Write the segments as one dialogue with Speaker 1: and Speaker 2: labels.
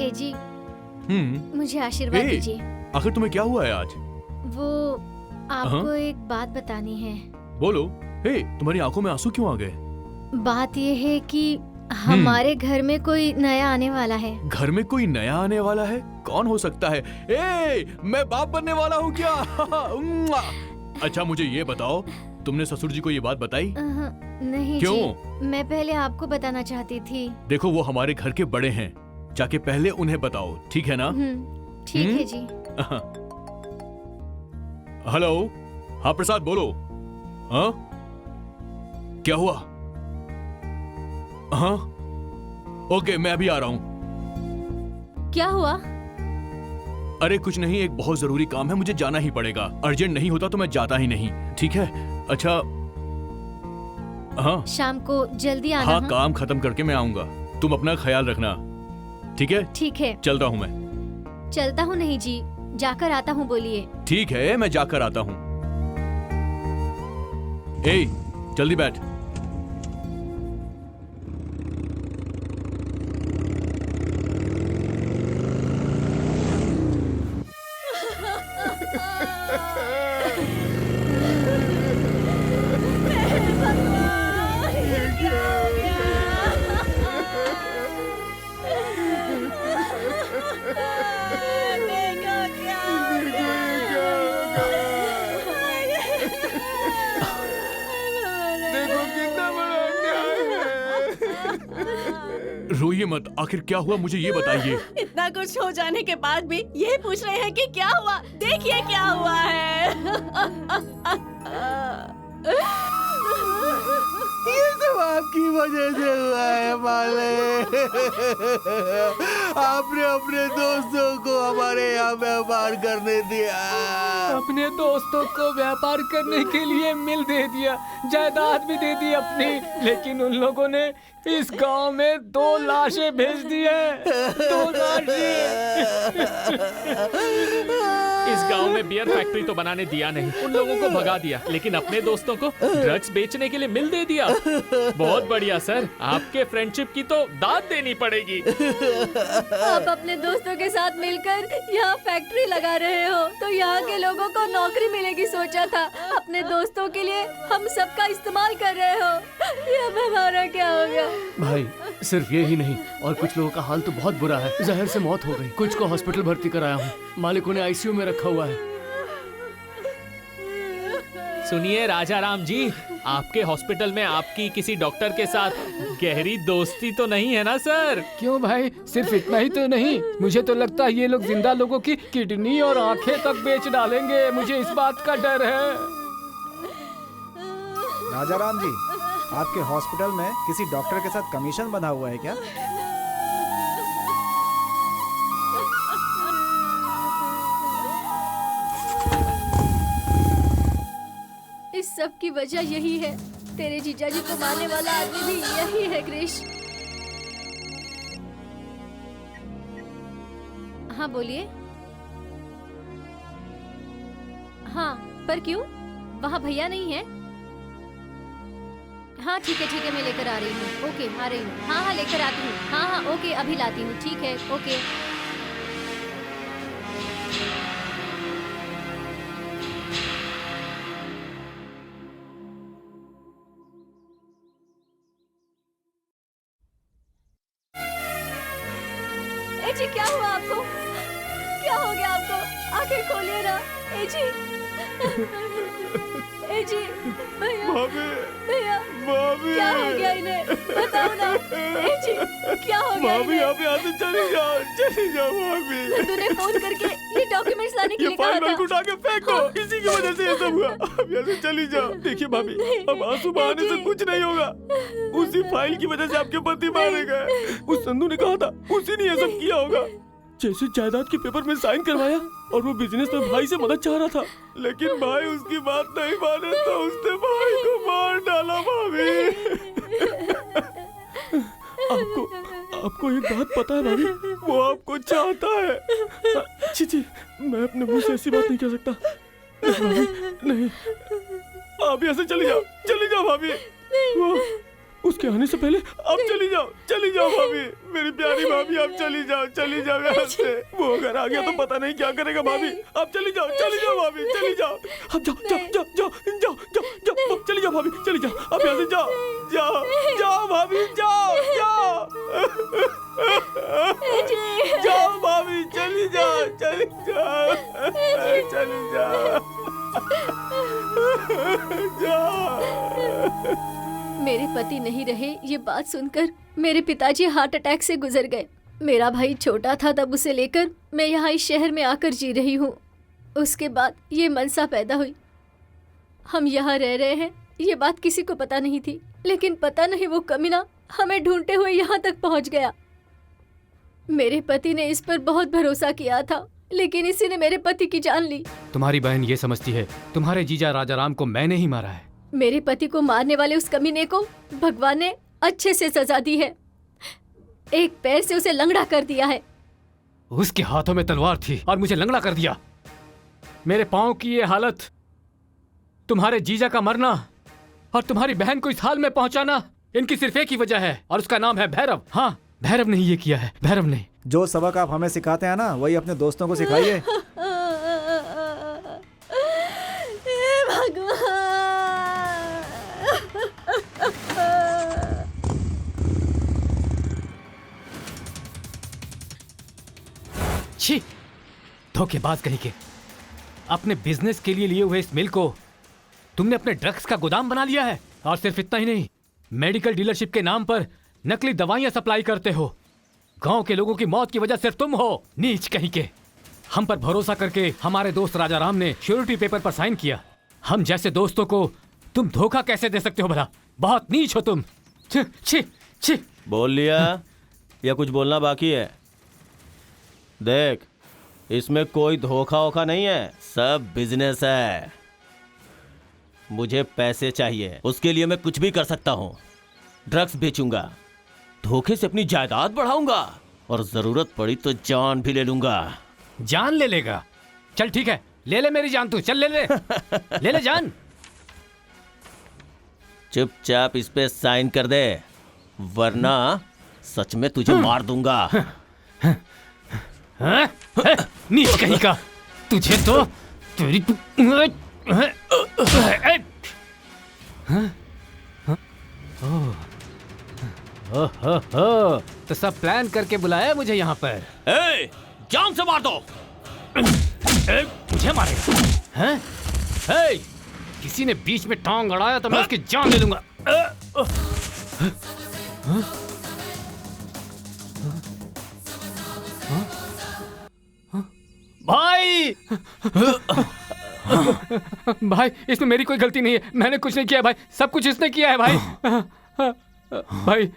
Speaker 1: ए जी, मुझे आशीर्वाद दीजिए।
Speaker 2: आखिर तुम्हें क्या हुआ है आज?
Speaker 1: वो आपको एक बात बतानी है।
Speaker 2: बोलो। तुम्हारी आंखों में आंसू क्यों आ गए?
Speaker 1: बात ये है कि हमारे घर में कोई नया आने वाला है।
Speaker 2: घर में कोई नया आने वाला है? कौन हो सकता है? मैं बाप बनने वाला हूँ क्या? अच्छा मुझे ये बताओ, तुमने ससुर जी को ये बात बताई?
Speaker 1: नहीं
Speaker 2: क्यों?
Speaker 1: जी, मैं पहले आपको बताना चाहती थी।
Speaker 2: देखो वो हमारे घर के बड़े हैं, जाके पहले उन्हें बताओ, ठीक है ना?
Speaker 1: ठीक है जी।
Speaker 2: हेलो, हाँ प्रसाद बोलो। हाँ क्या हुआ? हाँ ओके, मैं अभी आ रहा हूँ।
Speaker 1: क्या हुआ?
Speaker 2: अरे कुछ नहीं, एक बहुत जरूरी काम है, मुझे जाना ही पड़ेगा। अर्जेंट नहीं होता तो मैं जाता ही नहीं, ठीक है? अच्छा हाँ
Speaker 1: शाम को जल्दी आना।
Speaker 2: हाँ काम खत्म करके मैं आऊंगा, तुम अपना ख्याल रखना, ठीक है?
Speaker 1: ठीक है।
Speaker 2: चलता हूँ मैं।
Speaker 1: चलता हूँ नहीं जी, जाकर आता हूँ बोलिए।
Speaker 2: ठीक है मैं जाकर आता हूँ। जल्दी बैठ। रोइए मत, आखिर क्या हुआ मुझे ये बताइए।
Speaker 3: इतना कुछ हो जाने के बाद भी ये पूछ रहे हैं कि क्या हुआ? देखिए क्या हुआ है।
Speaker 4: ये सब आपकी वजह से हुआ है माले। आपने अपने दोस्तों को हमारे यहाँ व्यापार करने दिया।
Speaker 5: अपने दोस्तों को व्यापार करने के लिए मिल दे दिया, जायदाद भी दे दी अपनी, लेकिन उन लोगों ने इस गांव में 2 लाशें भेज दी है। 2 लाशें।
Speaker 6: इस गांव में बियर फैक्ट्री तो बनाने दिया नहीं, उन लोगों को भगा दिया, लेकिन अपने दोस्तों को ड्रग्स बेचने के लिए मिल दे दिया। बहुत बढ़िया सर, आपके फ्रेंडशिप की तो दाद देनी पड़ेगी।
Speaker 1: आप अपने दोस्तों के साथ मिलकर यहाँ फैक्ट्री लगा रहे हो तो यहाँ के लोगों को नौकरी मिलेगी सोचा था। अपने दोस्तों के लिए हम सबका इस्तेमाल कर रहे हो, ये अब हमारा क्या हो गया?
Speaker 5: भाई सिर्फ ये ही नहीं, और कुछ लोगों का हाल तो बहुत बुरा है। जहर से मौत हो गई, कुछ को हॉस्पिटल भर्ती कराया हूँ, मालिकों ने आईसीयू में रखा हुआ है।
Speaker 6: सुनिए राजा राम जी, आपके हॉस्पिटल में आपकी किसी डॉक्टर के साथ गहरी दोस्ती तो नहीं है ना सर?
Speaker 5: क्यों भाई, सिर्फ इतना ही तो नहीं, मुझे तो लगता है ये लोग जिंदा लोगों की किडनी और आंखें तक बेच डालेंगे, मुझे इस बात का डर है।
Speaker 7: राजा राम जी, आपके हॉस्पिटल में किसी डॉक्टर के साथ कमीशन बंधा हुआ है क्या?
Speaker 1: इस सब की वजह यही है, तेरे जीजाजी को मारने वाला आदमी भी यही है क्रिश। हाँ बोलिए। हाँ पर क्यों, वहाँ भैया नहीं है? हाँ ठीक है मैं लेकर आ रही हूँ। ओके आ रही हूँ। हाँ लेकर आती हूँ। हाँ ओके अभी लाती हूँ। ठीक है ओके। ए जी क्या हुआ आपको? क्या हो गया आपको? आंखें खोलिए ना ए जी। ए जी भैया भैया क्या हो गया इन्हें, बताओ ना। ए जी क्या हो गया इन्हें?
Speaker 2: आप यहाँ से चली जाओ भाभी।
Speaker 1: नंदू ने फोन करके ये डॉक्यूमेंट्स लाने के लिए कहा था।
Speaker 2: उठा के फेंक दो, इसी की वजह से ये सब हुआ। अब यहाँ से चली जाओ। देखिए भाभी, अब आंसू बहाने से कुछ नहीं होगा। उसी फाइल की वजह से आपके पति मारे गए। उस संधू ने कहा था, उसी ने ये सब किया होगा। जैसे जायदाद के पेपर में साइन करवाया और वो बिजनेस में भाई से मदद चाह रहा था, लेकिन भाई उसकी बात नहीं माने तो उसने भाई को मार डाला। भाभी आपको एक बात पता है भाभी, वो आपको चाहता है। छी, मैं अपने मुंह से ऐसी बात नहीं कह सकता। नहीं, आप यहाँ से चली जाओ भाभी। वो उसके आने से पहले आप चली जाओ भाभी, मेरी प्यारी भाभी, आप चली जाओ यहाँ से। वो अगर आ गया तो पता नहीं क्या करेगा भाभी। आप चली जाओ भाभी, चली जाओ। आप जाओ, चली जाओ भाभी, चली जाओ। आप यहाँ से जाओ भाभी, जाओ भाभी, चली जाओ।
Speaker 1: मेरे पति नहीं रहे, ये बात सुनकर मेरे पिताजी हार्ट अटैक से गुजर गए। मेरा भाई छोटा था तब उसे लेकर मैं यहाँ इस शहर में आकर जी रही हूँ। उसके बाद ये मनसा पैदा हुई। हम यहाँ रह रहे हैं, ये बात किसी को पता नहीं थी, लेकिन पता नहीं वो कमीना हमें ढूंढते हुए यहाँ तक पहुँच गया। मेरे पति ने इस पर बहुत भरोसा किया था, लेकिन इसी ने मेरे पति की जान ली।
Speaker 5: तुम्हारी बहन ये समझती है तुम्हारे जीजा राजाराम को मैंने ही मारा है।
Speaker 1: मेरे पति को मारने वाले उस कमीने को भगवान ने अच्छे से सजा दी है। एक पैर से उसे लंगड़ा कर दिया है।
Speaker 5: उसके हाथों में तलवार थी और मुझे लंगड़ा कर दिया। मेरे पाँव की ये हालत, तुम्हारे जीजा का मरना और तुम्हारी बहन को इस हाल में पहुंचाना, इनकी सिर्फ एक ही वजह है और उसका नाम है भैरव। हाँ, भैरव ने ये किया है, भैरव ने।
Speaker 7: जो सबक आप हमें सिखाते हैं ना, वही अपने दोस्तों को सिखाइए।
Speaker 5: छी, धोखेबाज कहीं के। अपने बिजनेस के लिए हुए इस मिल को तुमने अपने ड्रग्स का गोदाम बना लिया है। और सिर्फ इतना ही नहीं, मेडिकल डीलरशिप के नाम पर नकली दवाइयां सप्लाई करते हो। गांव के लोगों की मौत की वजह सिर्फ तुम हो, नीच कहीं के। हम पर भरोसा करके हमारे दोस्त राजाराम ने श्योरिटी पेपर पर साइन किया। हम जैसे दोस्तों को तुम धोखा कैसे दे सकते हो भला? बहुत नीच हो तुम। छी छी छी।
Speaker 8: बोल लिया या कुछ बोलना बाकी है? देख, इसमें कोई धोखा वोखा नहीं है, सब बिजनेस है। मुझे पैसे चाहिए, उसके लिए मैं कुछ भी कर सकता हूँ। ड्रग्स बेचूंगा, धोखे से अपनी जायदाद बढ़ाऊंगा और जरूरत पड़ी तो जान भी ले लूंगा।
Speaker 5: जान ले लेगा? चल ठीक है, ले ले मेरी जान तू, चल ले ले। ले ले जान।
Speaker 8: चुपचाप इस पे साइन कर दे, वरना सच में तुझे मार दूंगा।
Speaker 5: नीच कहीं का, तुझे तो तेरी तो सब प्लान करके बुलाया मुझे यहाँ पर।
Speaker 8: जान से मार दो।
Speaker 5: मुझे मारे हैं? किसी ने बीच में टांग अड़ाया तो मैं उसकी जान ले लूंगा। भाई भाई, इसमें मेरी कोई गलती नहीं है, मैंने कुछ नहीं किया भाई, सब कुछ इसने किया है भाई। भाई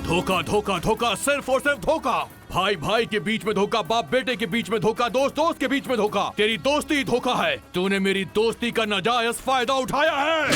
Speaker 9: धोखा धोखा धोखा, सिर्फ और सिर्फ धोखा। भाई भाई के बीच में धोखा, बाप बेटे के बीच में धोखा, दोस्त दोस्त के बीच में धोखा। तेरी दोस्ती धोखा है, तूने मेरी दोस्ती का नाजायज फायदा उठाया है।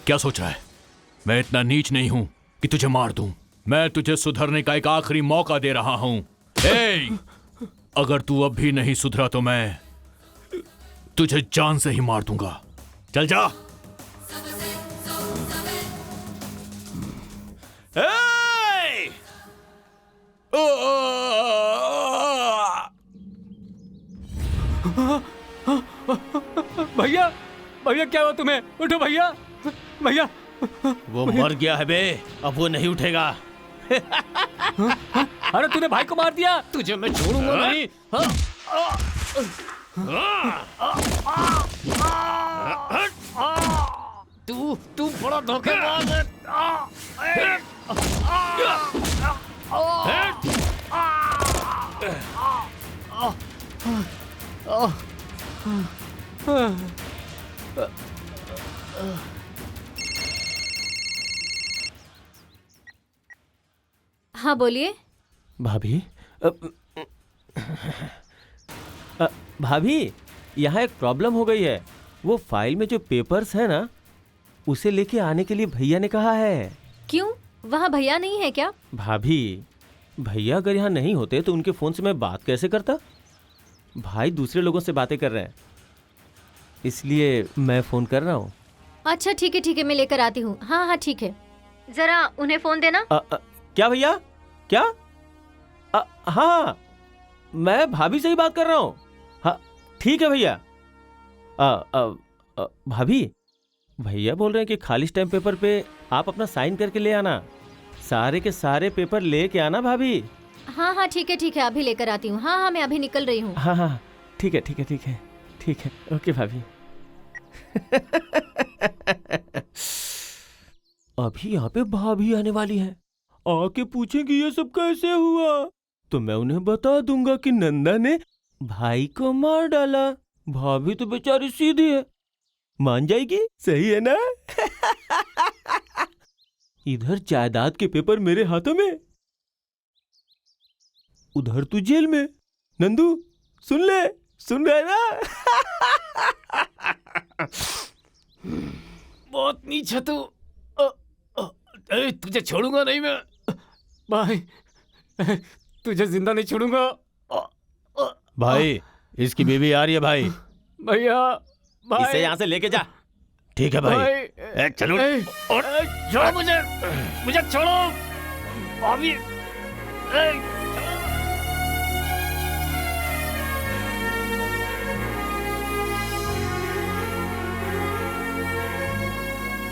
Speaker 9: क्या सोच रहा है? मैं इतना नीच नहीं हूं कि तुझे मार दूं। मैं तुझे सुधरने का एक आखिरी मौका दे रहा हूं। ए, अगर तू अब भी नहीं सुधरा तो मैं तुझे जान से ही मार दूंगा। चल जा।
Speaker 5: भैया भैया क्या हुआ तुम्हें? उठो भैया भैया।
Speaker 8: वो मर गया है बे, अब वो नहीं उठेगा।
Speaker 5: अरे तूने भाई को मार दिया, तुझे मैं छोड़ूंगा नहीं। तू बड़ा धोखेबाज है।
Speaker 1: हाँ बोलिए।
Speaker 8: भाभी भाभी, यहाँ एक प्रॉब्लम हो गई है। वो फाइल में जो पेपर्स है ना, उसे लेके आने के लिए भैया ने कहा है।
Speaker 1: क्यों, वहाँ भैया नहीं है क्या?
Speaker 8: भाभी, भैया अगर यहाँ नहीं होते तो उनके फोन से मैं बात कैसे करता? भाई दूसरे लोगों से बातें कर रहे हैं, इसलिए मैं फोन कर रहा हूँ।
Speaker 1: अच्छा ठीक है, मैं लेकर आती हूँ। हाँ हाँ ठीक है, जरा उन्हें फोन देना।
Speaker 8: क्या भैया? क्या? हाँ, मैं भाभी से ही बात कर रहा हूँ। हाँ ठीक है भैया। भाभी, भैया बोल रहे हैं कि खाली स्टैम्प पेपर पे आप अपना साइन करके ले आना। सारे के सारे पेपर लेके आना भाभी।
Speaker 1: हाँ हाँ ठीक है, अभी लेकर आती हूँ। हाँ मैं अभी निकल रही हूँ।
Speaker 8: हाँ ठीक है। ओके भाभी। अभी यहाँ पे भाभी आने वाली है, आके पूछेंगी ये सब कैसे हुआ, तो मैं उन्हें बता दूंगा कि नंदा ने भाई को मार डाला। भाभी तो बेचारी सीधी है, मान जाएगी। सही है ना? इधर जायदाद के पेपर मेरे हाथों में, उधर तू जेल में। नंदू सुन रहा है ना?
Speaker 5: बहुत नीच है तू। तुझे छोड़ूंगा नहीं मैं भाई, तुझे जिंदा नहीं छोड़ूंगा।
Speaker 8: भाई, इसकी बीवी आ रही है भाई।
Speaker 5: भैया भाई,
Speaker 8: इसे यहाँ से लेके जा। ठीक है भाई। चलो।
Speaker 5: छोड़ो मुझे छोड़ो अभी।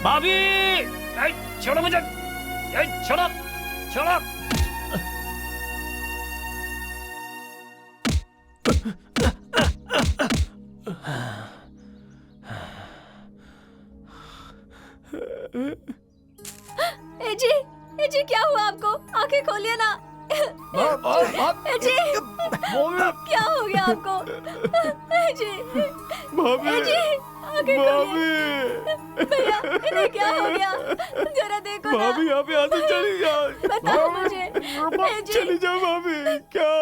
Speaker 5: भाभी, छोड़ो मुझे, छोड़ो।
Speaker 1: ए जी क्या हुआ आपको? आंखें खोलिए ना। ए जी क्या हो गया आपको? ए जी आंखें खोलिए। भैया इन्हें क्या हो गया? जरा देखो ना।
Speaker 2: भाभी यहाँ पे आके चली जाओ।
Speaker 1: बताओ मुझे। ए जी
Speaker 2: चली जाओ भाभी, क्या
Speaker 1: हो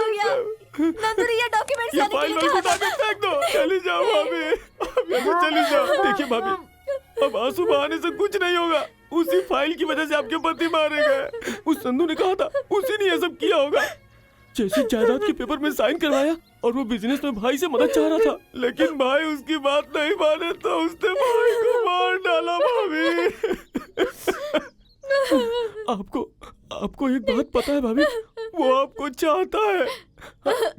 Speaker 1: गया? नंदुरी ये डॉक्यूमेंट
Speaker 2: ये फाइल वाइल उठा के फेंक दो। चली जाओ भाभी, अब यहाँ से चली जाओ। देखिए भाभी, अब आंसू बहाने से कुछ नहीं होगा। उसी फाइल की वजह से आपके पति मारे गए। उस संधू ने कहा था, उसी ने ये सब किया होगा। जैसे जायदाद के पेपर में साइन करवाया और वो बिजनेस में भाई से मदद चाह रहा था, लेकिन भाई उसकी बात नहीं माने तो उसने भाई को मार डाला। भाभी आपको एक बात पता है भाभी, वो आपको चाहता है।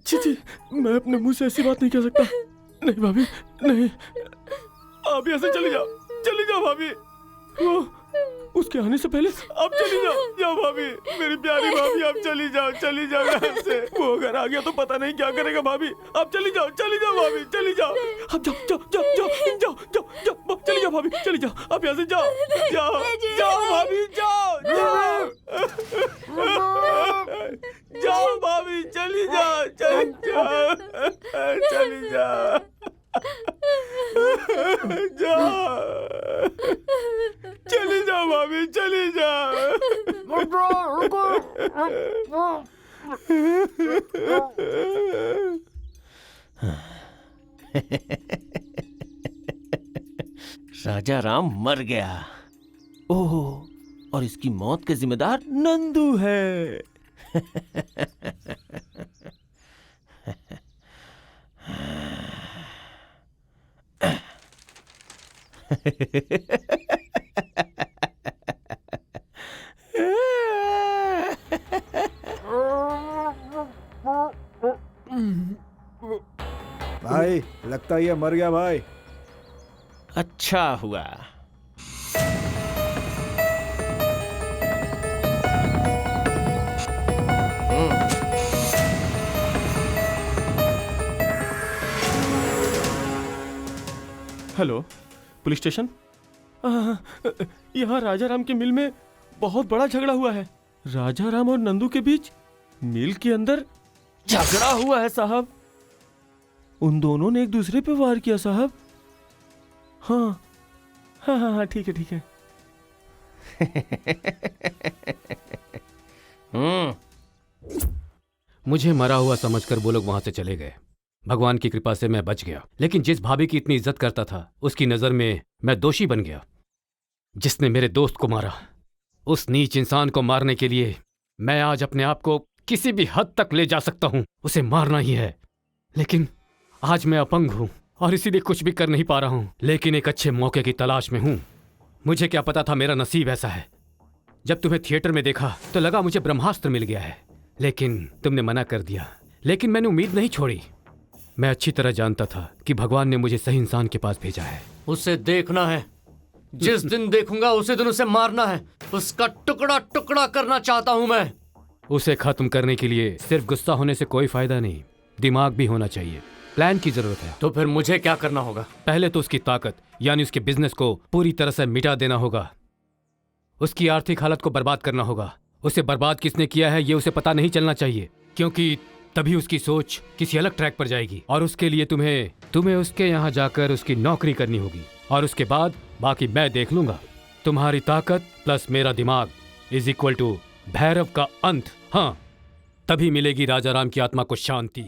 Speaker 2: छी, मैं अपने मुंह से ऐसी बात नहीं कह सकता। नहीं भाभी नहीं, आप यहाँ से चली जाओ भाभी। वो उसके आने से पहले आप चली जाओ भाभी, मेरी प्यारी भाभी। आप चली जाओ यहाँ से। वो अगर आ गया तो पता नहीं क्या करेगा भाभी। आप चली जाओ भाभी, चली जाओ। आप जाओ चली जाओ भाभी, चली जाओ। आप यहाँ से जाओ भाभी, जाओ भाभी, चली जाओ। चली जाओ भाभी, चली जाओ।
Speaker 8: राजा राम मर गया। ओह, और इसकी मौत के जिम्मेदार नंदू है।
Speaker 7: भाई लगता है ये मर गया भाई।
Speaker 8: अच्छा हुआ।
Speaker 2: Hello, police station. यहाँ राजा राम के मिल में बहुत बड़ा झगड़ा हुआ है। राजा राम और नंदू के बीच मिल के अंदर झगड़ा हुआ है साहब। उन दोनों ने एक दूसरे पे वार किया साहब। हाँ हाँ हाँ हाँ, ठीक है ठीक है।
Speaker 10: मुझे मरा हुआ समझकर वो लोग वहां से चले गए। भगवान की कृपा से मैं बच गया, लेकिन जिस भाभी की इतनी इज्जत करता था उसकी नजर में मैं दोषी बन गया। जिसने मेरे दोस्त को मारा, उस नीच इंसान को मारने के लिए मैं आज अपने आप को किसी भी हद तक ले जा सकता हूं। उसे मारना ही है, लेकिन आज मैं अपंग हूं और इसीलिए कुछ भी कर नहीं पा रहा हूं। लेकिन एक अच्छे मौके की तलाश में हूं। मुझे क्या पता था मेरा नसीब ऐसा है। जब तुम्हें थिएटर में देखा तो लगा मुझे ब्रह्मास्त्र मिल गया है, लेकिन तुमने मना कर दिया। लेकिन मैंने उम्मीद नहीं छोड़ी। मैं अच्छी तरह जानता था कि भगवान ने मुझे सही इंसान के पास भेजा है।
Speaker 5: उसे देखना है। जिस दिन देखूंगा उसी दिन उसे मारना है। उसका टुकड़ा टुकड़ा करना चाहता हूं मैं।
Speaker 10: उसे खत्म करने के लिए सिर्फ गुस्सा होने से कोई फायदा नहीं, दिमाग भी होना चाहिए। प्लान की जरूरत है।
Speaker 5: तो फिर मुझे क्या करना होगा?
Speaker 10: पहले तो उसकी ताकत यानी उसके बिजनेस को पूरी तरह से मिटा देना होगा। उसकी आर्थिक हालत को बर्बाद करना होगा। उसे बर्बाद किसने किया है ये उसे पता नहीं चलना चाहिए, क्योंकि तभी उसकी सोच किसी अलग ट्रैक पर जाएगी। और उसके लिए तुम्हें उसके यहाँ जाकर उसकी नौकरी करनी होगी, और उसके बाद बाकी मैं देख लूंगा। तुम्हारी ताकत प्लस मेरा दिमाग इज इक्वल टू भैरव का अंत। हाँ, तभी मिलेगी राजा राम की आत्मा को शांति।